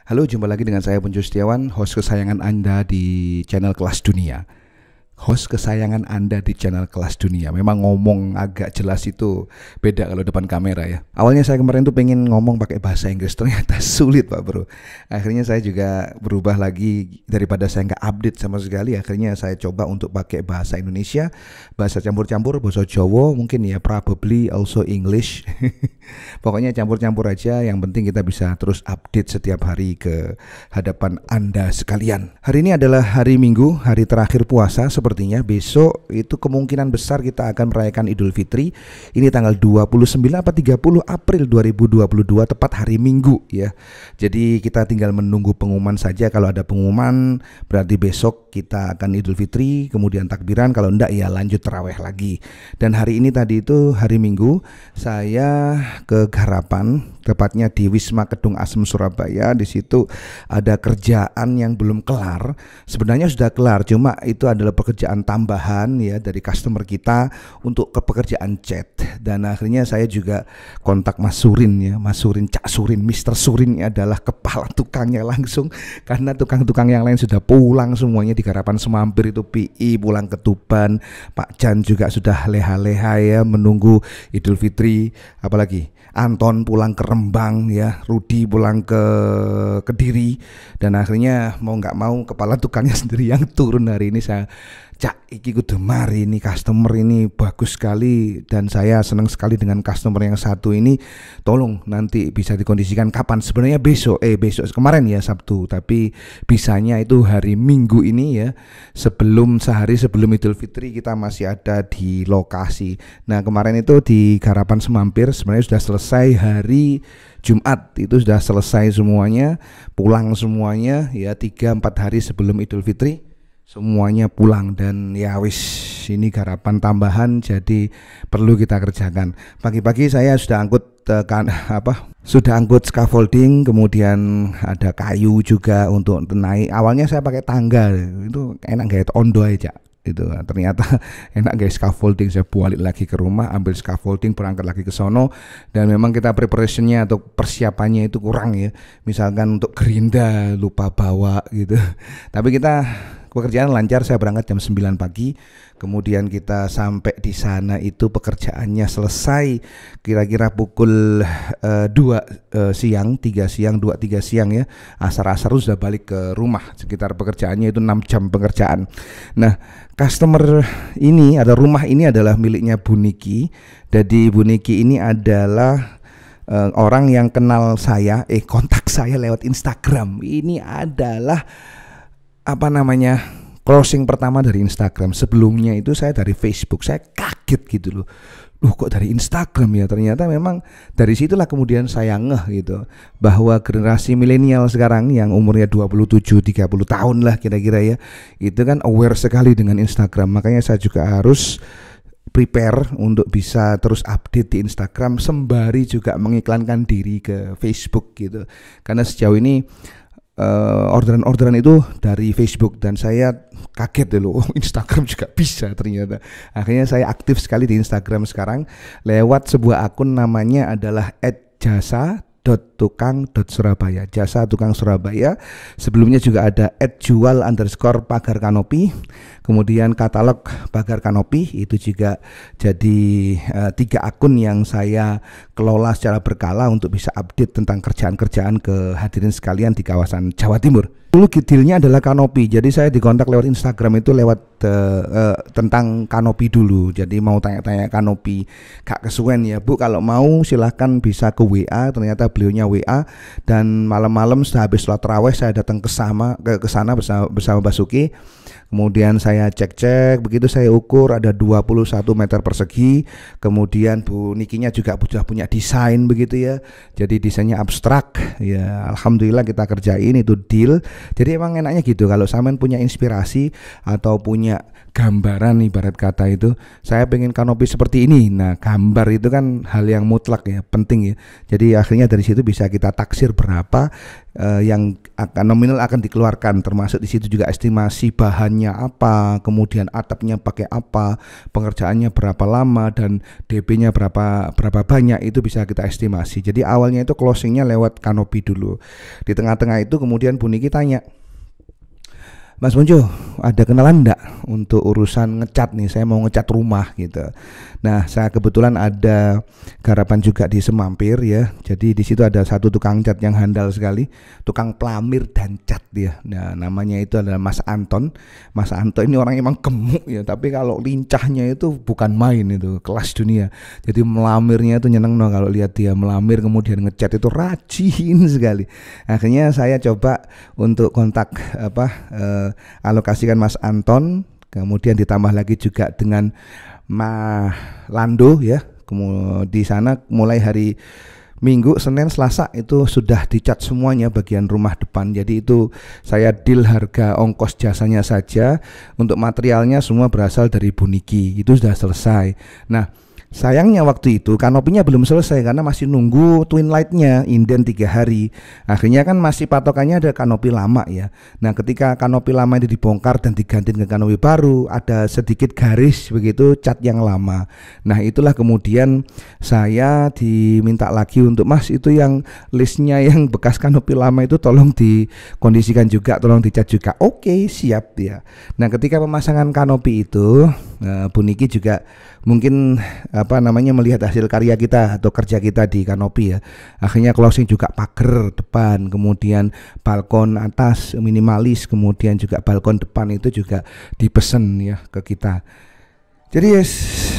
Halo, jumpa lagi dengan saya Punjo Setiawan, host kesayangan Anda di channel Kelas Dunia. Host kesayangan Anda di channel Kelas Dunia. Memang ngomong agak jelas itu beda kalau depan kamera ya. Awalnya saya kemarin tuh pengen ngomong pakai bahasa Inggris, ternyata sulit Pak Bro. Akhirnya saya juga berubah lagi, daripada saya nggak update sama sekali. Akhirnya saya coba untuk pakai bahasa Indonesia, bahasa campur-campur, bahasa Jawa mungkin ya, probably also English. Pokoknya campur-campur aja, yang penting kita bisa terus update setiap hari ke hadapan Anda sekalian. Hari ini adalah hari Minggu, hari terakhir puasa. Sepertinya besok itu kemungkinan besar kita akan merayakan Idul Fitri. Ini tanggal 29 atau 30 April 2022, tepat hari Minggu ya. Jadi kita tinggal menunggu pengumuman saja. Kalau ada pengumuman berarti besok kita akan Idul Fitri, kemudian takbiran. Kalau enggak ya lanjut tarawih lagi. Dan hari ini tadi itu hari Minggu, saya ke Garapan, tepatnya di Wisma Kedung Asem Surabaya. Di situ ada kerjaan yang belum kelar. Sebenarnya sudah kelar, cuma itu adalah pekerjaan tambahan ya dari customer kita untuk ke pekerjaan chat. Dan akhirnya saya juga kontak Mas Surin ya, Mas Surin, Cak Surin, Mr. Surin adalah kepala tukangnya langsung, karena tukang-tukang yang lain sudah pulang semuanya di Garapan Semampir itu. PI pulang ke Tuban, Pak Jan juga sudah leha-leha ya menunggu Idul Fitri, apalagi Anton pulang ke Rembang ya, Rudi pulang ke Kediri. Dan akhirnya mau nggak mau kepala tukangnya sendiri yang turun hari ini. Saya Cak, iki kudu mari, ini customer ini bagus sekali dan saya senang sekali dengan customer yang satu ini. Tolong nanti bisa dikondisikan kapan? Sebenarnya besok kemarin ya Sabtu, tapi bisanya itu hari Minggu ini ya, sehari sebelum Idul Fitri kita masih ada di lokasi. Nah kemarin itu di Garapan Semampir sebenarnya sudah selesai hari Jumat, itu sudah selesai semuanya, pulang semuanya ya, 3-4 hari sebelum Idul Fitri semuanya pulang. Dan ya wis, ini garapan tambahan jadi perlu kita kerjakan. Pagi-pagi saya sudah angkut sudah angkut scaffolding, kemudian ada kayu juga untuk naik. Awalnya saya pakai tangga, itu enak gak ondo aja itu, ternyata enak guys scaffolding. Saya balik lagi ke rumah, ambil scaffolding, berangkat lagi ke sono. Dan memang kita preparationnya atau persiapannya itu kurang ya, misalkan untuk gerinda lupa bawa gitu. Tapi kita pekerjaan lancar, saya berangkat jam 9 pagi. Kemudian kita sampai di sana itu pekerjaannya selesai kira-kira pukul 2 siang, 3 siang, 2-3 siang ya. Asar-asar sudah balik ke rumah. Sekitar pekerjaannya itu 6 jam pekerjaan. Nah, customer ini, ada rumah ini adalah miliknya Bu Niki. Jadi Bu Niki ini adalah orang yang kenal saya, kontak saya lewat Instagram. Ini adalah closing pertama dari Instagram. Sebelumnya itu saya dari Facebook. Saya kaget gitu loh kok dari Instagram ya. Ternyata memang dari situlah kemudian saya ngeh gitu, bahwa generasi milenial sekarang yang umurnya 27-30 tahun lah kira-kira ya, itu kan aware sekali dengan Instagram. Makanya saya juga harus prepare untuk bisa terus update di Instagram sembari juga mengiklankan diri ke Facebook gitu. Karena sejauh ini orderan-orderan itu dari Facebook, dan saya kaget dulu, Instagram juga bisa ternyata. Akhirnya saya aktif sekali di Instagram sekarang lewat sebuah akun, namanya adalah @jasa.tukang.surabaya, jasa tukang Surabaya. Sebelumnya juga ada @jual_pagar kanopi, kemudian katalog pagar kanopi. Itu juga jadi 3 akun yang saya kelola secara berkala untuk bisa update tentang kerjaan-kerjaan ke hadirin sekalian di kawasan Jawa Timur. Dulu dealnya adalah kanopi, jadi saya dikontak lewat Instagram itu lewat tentang kanopi dulu. Jadi mau tanya-tanya kanopi, gak kesuwen ya Bu, kalau mau silahkan bisa ke WA. Ternyata beliaunya WA, dan malam-malam setelah habis sholat tarawih saya datang ke sana bersama Basuki. Kemudian saya cek-cek, begitu saya ukur ada 21 meter persegi. Kemudian Bu Nikinya juga sudah punya desain begitu ya. Jadi desainnya abstrak ya, alhamdulillah kita kerjain itu deal. Jadi emang enaknya gitu, kalau sampean punya inspirasi atau punya gambaran, ibarat kata itu, saya pengen kanopi seperti ini. Nah, gambar itu kan hal yang mutlak ya, penting ya. Jadi akhirnya dari situ bisa kita taksir berapa, yang akan nominal akan dikeluarkan, termasuk di situ juga estimasi bahannya apa, kemudian atapnya pakai apa, pengerjaannya berapa lama, dan DP-nya berapa banyak, itu bisa kita estimasi. Jadi awalnya itu closingnya lewat kanopi dulu. Di tengah-tengah itu kemudian Bu Niki tanya, Mas Munjo, ada kenalan enggak untuk urusan ngecat nih, saya mau ngecat rumah gitu. Nah, saya kebetulan ada garapan juga di Semampir ya. Jadi di situ ada satu tukang cat yang handal sekali, tukang pelamir dan cat dia. Nah, namanya itu adalah Mas Anton. Mas Anton ini orang emang gemuk ya, tapi kalau lincahnya itu bukan main, itu kelas dunia. Jadi melamirnya itu nyeneng no, kalau lihat dia melamir kemudian ngecat itu rajin sekali. Akhirnya saya coba untuk kontak alokasikan Mas Anton, kemudian ditambah lagi juga dengan Lando ya. Kemudian di sana mulai hari Minggu, Senin, Selasa itu sudah dicat semuanya bagian rumah depan. Jadi itu saya deal harga ongkos jasanya saja, untuk materialnya semua berasal dari Bu Niki. Itu sudah selesai. Nah, sayangnya waktu itu kanopinya belum selesai karena masih nunggu twin lightnya inden 3 hari. Akhirnya kan masih patokannya ada kanopi lama ya. Nah, ketika kanopi lama itu dibongkar dan diganti ke kanopi baru, ada sedikit garis begitu cat yang lama. Nah, itulah kemudian saya diminta lagi untuk Mas, itu yang listnya yang bekas kanopi lama itu tolong dikondisikan juga, tolong dicat juga. Oke, siap ya. Nah, ketika pemasangan kanopi itu Bu Niki juga mungkin melihat hasil karya kita atau kerja kita di kanopi ya. Akhirnya closing juga pagar depan, kemudian balkon atas minimalis, kemudian juga balkon depan itu juga dipesen ya ke kita. Jadi yes,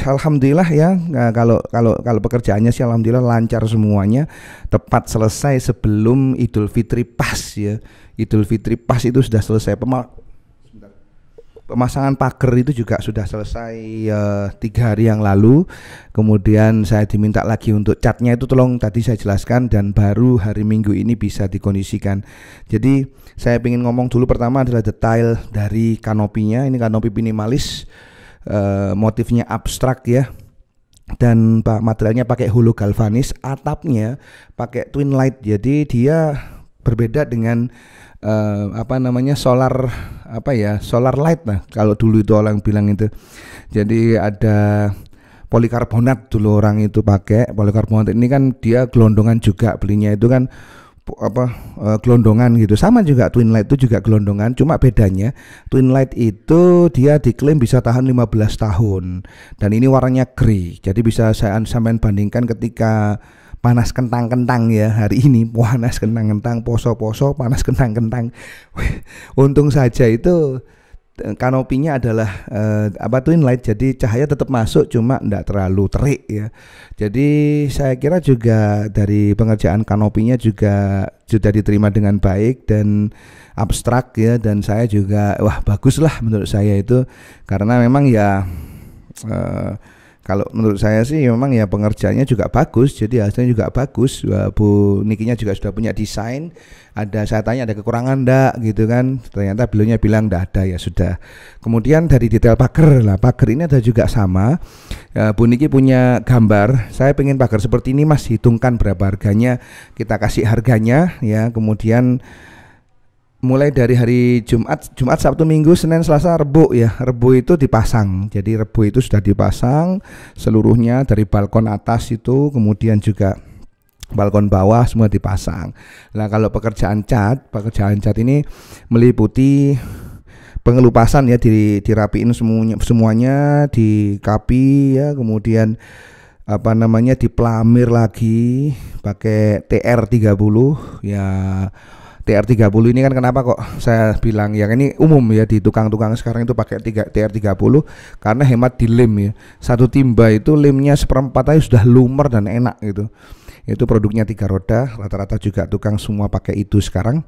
alhamdulillah ya, kalau pekerjaannya sih alhamdulillah lancar semuanya, tepat selesai sebelum Idul Fitri pas ya. Idul Fitri pas itu sudah selesai. Pemasangan pagar itu juga sudah selesai 3 hari yang lalu. Kemudian saya diminta lagi untuk catnya itu tolong tadi saya jelaskan, dan baru hari Minggu ini bisa dikondisikan. Jadi saya ingin ngomong dulu pertama adalah detail dari kanopinya. Ini kanopi minimalis, motifnya abstrak ya, dan materialnya pakai hulu galvanis, atapnya pakai twin light. Jadi dia berbeda dengan solar light. Nah, kalau dulu itu orang bilang itu. Jadi ada polikarbonat dulu orang itu pakai. Polikarbonat ini kan dia gelondongan juga, belinya itu kan gelondongan gitu. Sama juga twin light itu juga gelondongan, cuma bedanya twin light itu dia diklaim bisa tahan 15 tahun dan ini warnanya grey. Jadi bisa saya sampean bandingkan ketika panas kentang-kentang ya, hari ini panas kentang-kentang, poso-poso panas kentang-kentang. Untung saja itu kanopinya adalah twin light, jadi cahaya tetap masuk, cuma enggak terlalu terik ya. Jadi saya kira juga dari pengerjaan kanopinya juga sudah diterima dengan baik dan abstrak ya, dan saya juga wah bagus lah menurut saya itu, karena memang ya kalau menurut saya sih memang ya pengerjaannya juga bagus, jadi hasilnya juga bagus. Bu Nikinya juga sudah punya desain. Saya tanya ada kekurangan enggak gitu kan. Ternyata beliaunya bilang enggak ada, ya sudah. Kemudian dari detail pagar, pagar ini ada juga sama. Bu Niki punya gambar, saya pengen pagar seperti ini Mas, hitungkan berapa harganya, kita kasih harganya ya. Kemudian mulai dari hari Jumat, Sabtu, Minggu, Senin, Selasa, Rebu ya. Rebu itu dipasang. Jadi Rebu itu sudah dipasang seluruhnya dari balkon atas itu, kemudian juga balkon bawah semua dipasang. Nah, kalau pekerjaan cat ini meliputi pengelupasan ya, dirapiin semuanya, dikapi ya, kemudian dipelamir lagi pakai TR30 ya. TR30 ini kan kenapa kok saya bilang ya, ini umum ya di tukang-tukang sekarang itu pakai TR30 karena hemat di lem ya. Satu timba itu lemnya 1/4 aja sudah lumer dan enak gitu. Itu produknya 3 roda, rata-rata juga tukang semua pakai itu sekarang.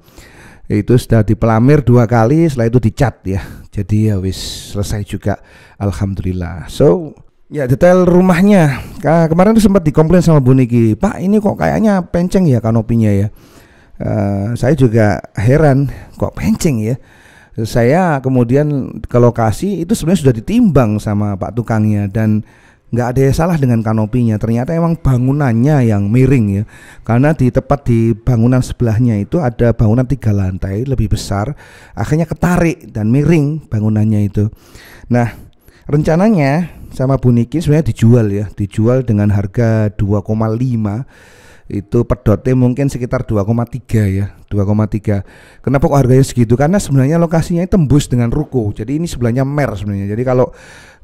Itu sudah dipelamir 2 kali, setelah itu dicat ya. Jadi ya wis selesai juga, alhamdulillah. So ya detail rumahnya, kemarin tuh sempat dikomplain sama Bu Niki, Pak ini kok kayaknya penceng ya kanopinya ya. Saya juga heran kok penceng ya. Saya kemudian ke lokasi, itu sebenarnya sudah ditimbang sama Pak tukangnya, dan nggak ada yang salah dengan kanopinya, ternyata emang bangunannya yang miring ya, karena di tepat di bangunan sebelahnya itu ada bangunan 3 lantai lebih besar, akhirnya ketarik dan miring bangunannya itu. Nah, rencananya sama Bu Niki sebenarnya dijual dengan harga 2,5, itu per dotnya mungkin sekitar 2,3 ya, 2,3. Kenapa kok harganya segitu? Karena sebenarnya lokasinya tembus dengan ruko. Jadi ini sebelahnya mer sebenarnya. Jadi kalau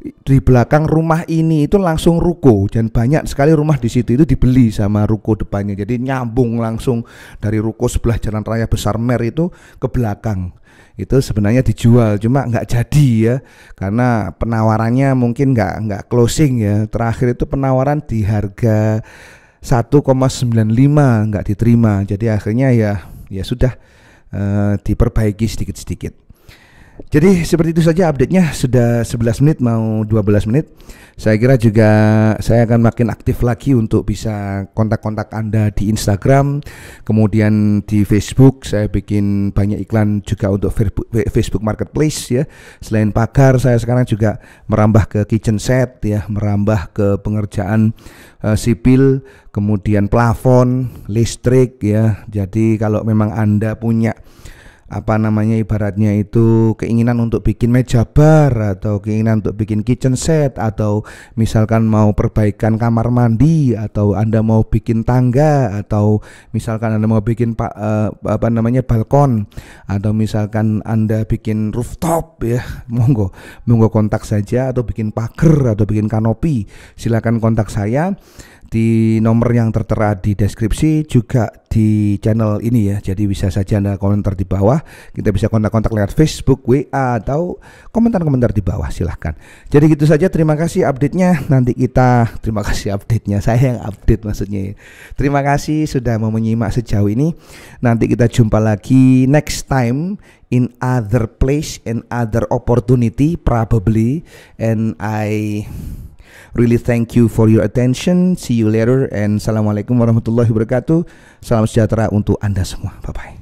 di belakang rumah ini itu langsung ruko, dan banyak sekali rumah di situ itu dibeli sama ruko depannya. Jadi nyambung langsung dari ruko sebelah jalan raya besar mer itu ke belakang. Itu sebenarnya dijual, cuma nggak jadi ya, karena penawarannya mungkin nggak closing ya. Terakhir itu penawaran di harga 1,95 nggak diterima, jadi akhirnya ya sudah, diperbaiki sedikit-sedikit. Jadi seperti itu saja update-nya, sudah 11 menit mau 12 menit. Saya kira juga saya akan makin aktif lagi untuk bisa kontak-kontak Anda di Instagram, kemudian di Facebook. Saya bikin banyak iklan juga untuk Facebook Marketplace ya. Selain pagar, saya sekarang juga merambah ke kitchen set ya, merambah ke pengerjaan sipil, kemudian plafon, listrik ya. Jadi kalau memang Anda punya ibaratnya itu keinginan untuk bikin meja bar, atau keinginan untuk bikin kitchen set, atau misalkan mau perbaikan kamar mandi, atau Anda mau bikin tangga, atau misalkan Anda mau bikin balkon, atau misalkan Anda bikin rooftop ya, monggo kontak saja, atau bikin pagar atau bikin kanopi, silakan kontak saya di nomor yang tertera di deskripsi, juga di channel ini ya. Jadi bisa saja Anda komentar di bawah, kita bisa kontak-kontak lewat Facebook, WA, atau komentar-komentar di bawah, silahkan. Jadi gitu saja, terima kasih update-nya. Terima kasih update-nya, saya yang update maksudnya ya. Terima kasih sudah mau menyimak sejauh ini. Nanti kita jumpa lagi next time in other place and other opportunity probably, and I really thank you for your attention. See you later, and assalamualaikum warahmatullahi wabarakatuh. Salam sejahtera untuk Anda semua. Bye bye.